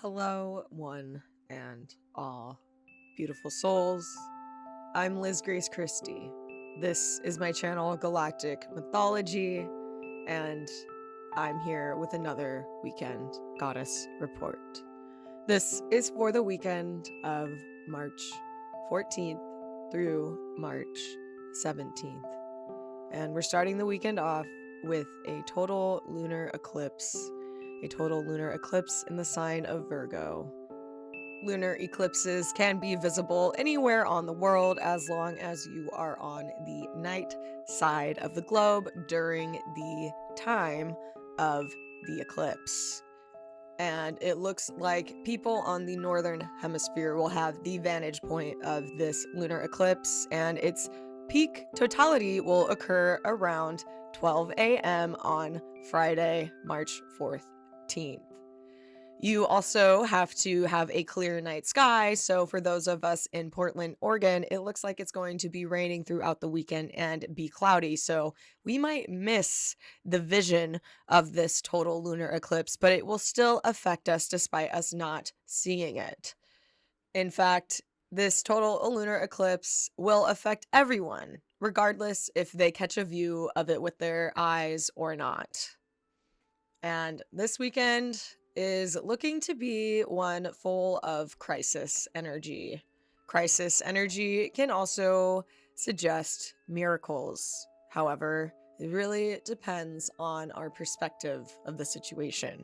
Hello, one and all beautiful souls. I'm Liz Grace Christie. This is my channel, Galactic Mythology, and I'm here with another weekend goddess report. This is for the weekend of March 14th through March 17th. And we're starting the weekend off with a total lunar eclipse. A total lunar eclipse in the sign of Virgo. Lunar eclipses can be visible anywhere on the world as long as you are on the night side of the globe during the time of the eclipse. And it looks like people on the northern hemisphere will have the vantage point of this lunar eclipse, and its peak totality will occur around 12 a.m. on Friday, March 14th. You also have to have a clear night sky, so for those of us in Portland, Oregon, it looks like it's going to be raining throughout the weekend and be cloudy, so we might miss the vision of this total lunar eclipse, but it will still affect us despite us not seeing it. In fact, this total lunar eclipse will affect everyone, regardless if they catch a view of it with their eyes or not. And this weekend is looking to be one full of crisis energy. Crisis energy can also suggest miracles. However, it really depends on our perspective of the situation.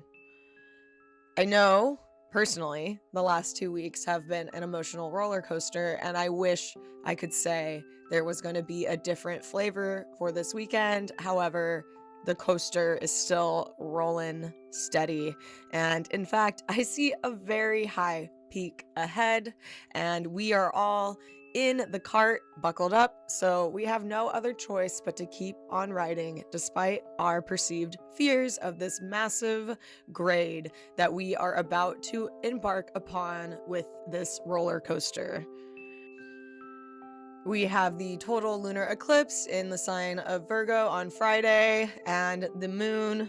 I know, personally, the last 2 weeks have been an emotional roller coaster, and I wish I could say there was going to be a different flavor for this weekend. However, the coaster is still rolling steady. And in fact, I see a very high peak ahead, and we are all in the cart, buckled up, so we have no other choice but to keep on riding despite our perceived fears of this massive grade that we are about to embark upon with this roller coaster. We have the total lunar eclipse in the sign of Virgo on Friday, and the moon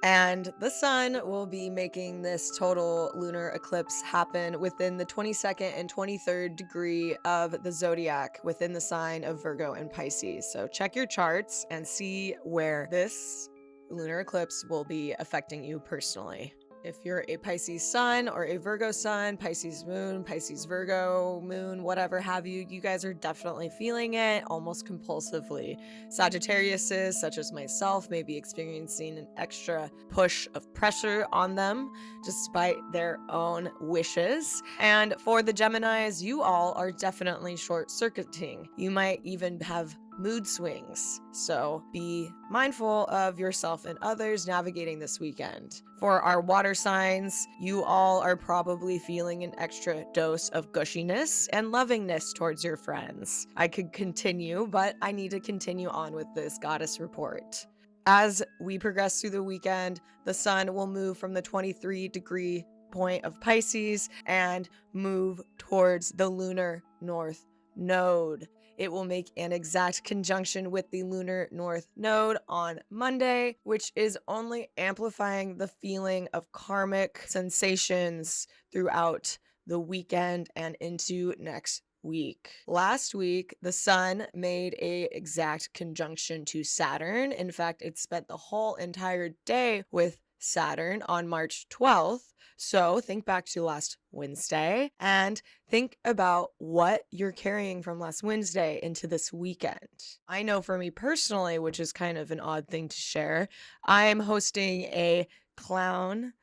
and the sun will be making this total lunar eclipse happen within the 22nd and 23rd degree of the zodiac within the sign of Virgo and Pisces. So check your charts and see where this lunar eclipse will be affecting you personally. If you're a Pisces sun or a Virgo sun, Pisces moon, Pisces Virgo moon, whatever have you, you guys are definitely feeling it almost compulsively. Sagittariuses, such as myself, may be experiencing an extra push of pressure on them despite their own wishes. And for the Geminis, you all are definitely short-circuiting. You might even have mood swings, so be mindful of yourself and others navigating this weekend. For our water signs, you all are probably feeling an extra dose of gushiness and lovingness towards your friends. I could continue, but I need to continue on with this goddess report. As we progress through the weekend, the sun will move from the 23-degree point of Pisces and move towards the lunar north node. It will make an exact conjunction with the lunar north node on Monday, which is only amplifying the feeling of karmic sensations throughout the weekend and into next week. Last week, the sun made a exact conjunction to Saturn. In fact, it spent the whole entire day with Saturn on March 12th. So think back to last Wednesday and think about what you're carrying from last Wednesday into this weekend. I know for me personally, which is kind of an odd thing to share, I'm hosting a clown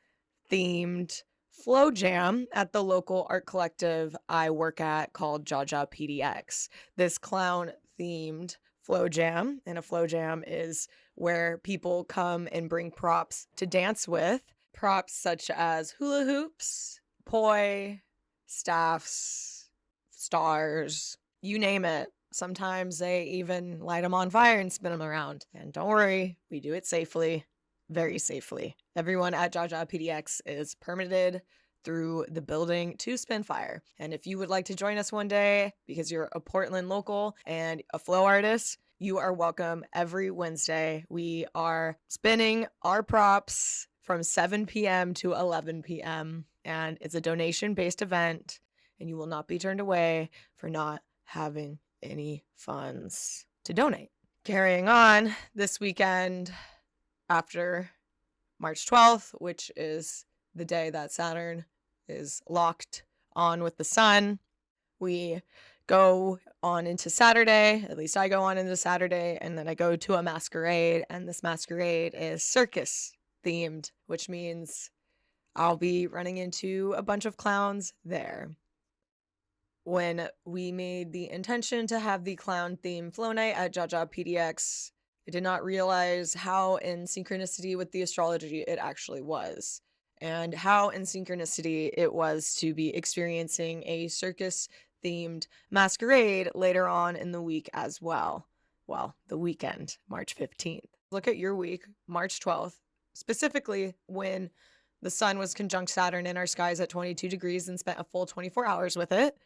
themed flow jam at the local art collective I work at called Jaja PDX. This clown themed flow jam, and a flow jam is where people come and bring props to dance with. Props such as hula hoops, poi, staffs, stars, you name it. Sometimes they even light them on fire and spin them around. And don't worry, we do it safely, very safely. Everyone at Jaja PDX is permitted through the building to spin fire. And if you would like to join us one day because you're a Portland local and a flow artist, you are welcome every Wednesday. We are spinning our props from 7 p.m. to 11 p.m. And it's a donation-based event, and you will not be turned away for not having any funds to donate. Carrying on this weekend after March 12th, which is the day that Saturn is locked on with the sun, we go on into Saturday. At least I go on into Saturday, and then I go to a masquerade, and this masquerade is circus themed, which means I'll be running into a bunch of clowns there. When we made the intention to have the clown theme flow night at Jaja PDX, I did not realize how in synchronicity with the astrology it actually was, and how in synchronicity it was to be experiencing a circus themed masquerade later on in the week as well. Well, the weekend, March 15th. Look at your week, March 12th, specifically when the sun was conjunct Saturn in our skies at 22 degrees and spent a full 24 hours with it,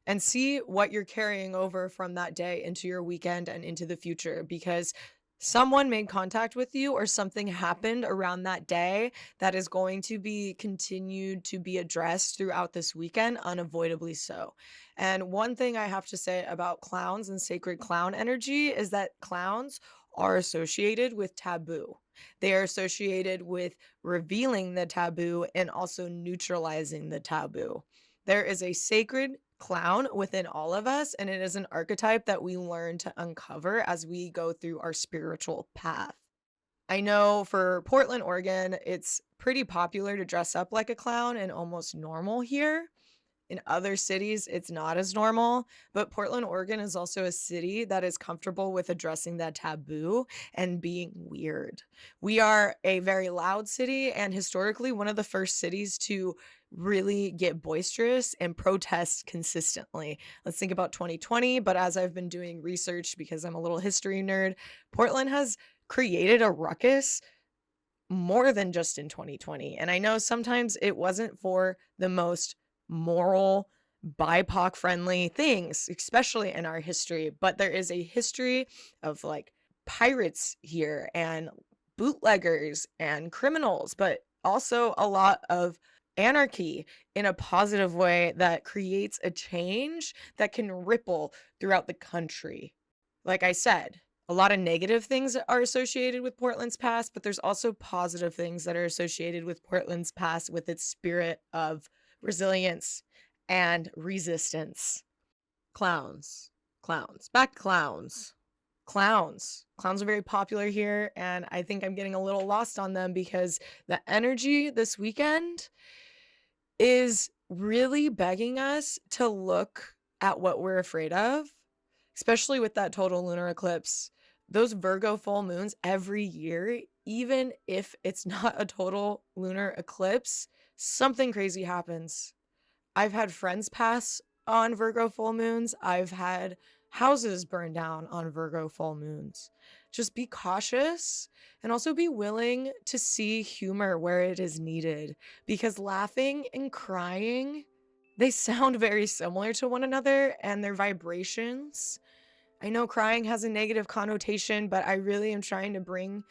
and see what you're carrying over from that day into your weekend and into the future, because someone made contact with you or something happened around that day that is going to be continued to be addressed throughout this weekend, unavoidably so. And one thing I have to say about clowns and sacred clown energy is that clowns are associated with taboo. They are associated with revealing the taboo and also neutralizing the taboo. There is a sacred clown within all of us, and it is an archetype that we learn to uncover as we go through our spiritual path. I know for Portland, Oregon, it's pretty popular to dress up like a clown and almost normal here. In other cities, it's not as normal, but Portland, Oregon is also a city that is comfortable with addressing that taboo and being weird. We are a very loud city, and historically one of the first cities to really get boisterous and protest consistently. Let's think about 2020, but as I've been doing research because I'm a little history nerd, Portland has created a ruckus more than just in 2020. And I know sometimes it wasn't for the most moral, BIPOC friendly things, especially in our history, but there is a history of like pirates here and bootleggers and criminals, but also a lot of anarchy in a positive way that creates a change that can ripple throughout the country. Like I said, a lot of negative things are associated with Portland's past, but there's also positive things that are associated with Portland's past with its spirit of resilience and resistance. Clowns. Back to clowns. Clowns are very popular here, and I think I'm getting a little lost on them because the energy this weekend is really begging us to look at what we're afraid of, especially with that total lunar eclipse. Those Virgo full moons every year, even if it's not a total lunar eclipse, something crazy happens. I've had friends pass on Virgo full moons. I've had houses burn down on Virgo full moons. Just be cautious and also be willing to see humor where it is needed, because laughing and crying, they sound very similar to one another and their vibrations. I know crying has a negative connotation, but I really am trying to bring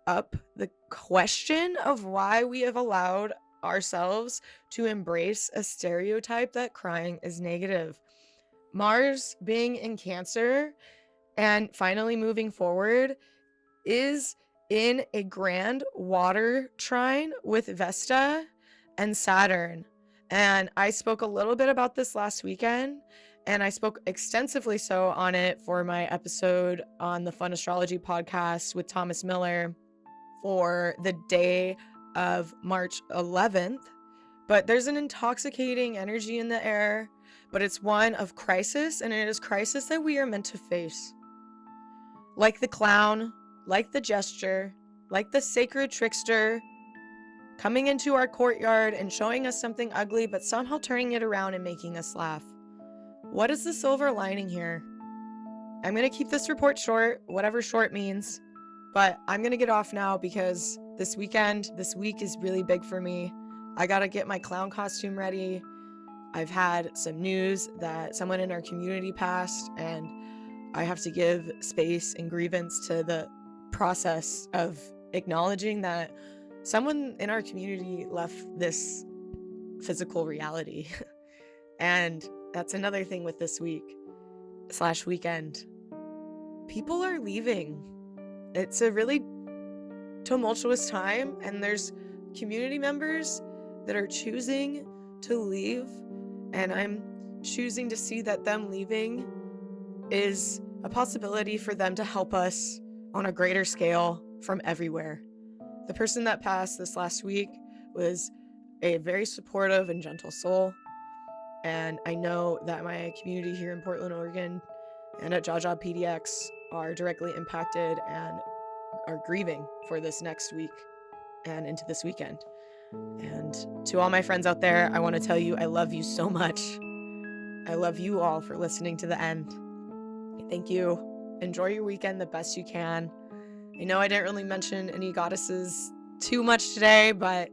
up the question of why we have allowed ourselves to embrace a stereotype that crying is negative. Mars being in Cancer and finally moving forward is in a grand water trine with Vesta and Saturn. And I spoke a little bit about this last weekend, and I spoke extensively so on it for my episode on the Fun Astrology podcast with Thomas Miller for the day of March 11th. But there's an intoxicating energy in the air, but it's one of crisis, and it is crisis that we are meant to face. Like the clown, like the gesture, like the sacred trickster, coming into our courtyard and showing us something ugly, but somehow turning it around and making us laugh. What is the silver lining here? I'm going to keep this report short, whatever short means, but I'm going to get off now because this week is really big for me. I got to get my clown costume ready. I've had some news that someone in our community passed, and I have to give space and grievance to the process of acknowledging that someone in our community left this physical reality. And that's another thing with this week/weekend. People are leaving. It's a really tumultuous time, and there's community members that are choosing to leave, and I'm choosing to see that them leaving is a possibility for them to help us on a greater scale from everywhere. The person that passed this last week was a very supportive and gentle soul, and I know that my community here in Portland, Oregon, and at Jaja PDX are directly impacted and are grieving for this next week and into this weekend. And to all my friends out there, I want to tell you I love you so much. I love you all for listening to the end. Thank you. Enjoy your weekend the best you can. I know I didn't really mention any goddesses too much today, but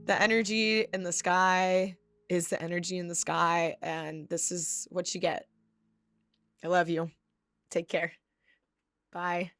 the energy in the sky is the energy in the sky, and this is what you get. I love you. Take care. Bye.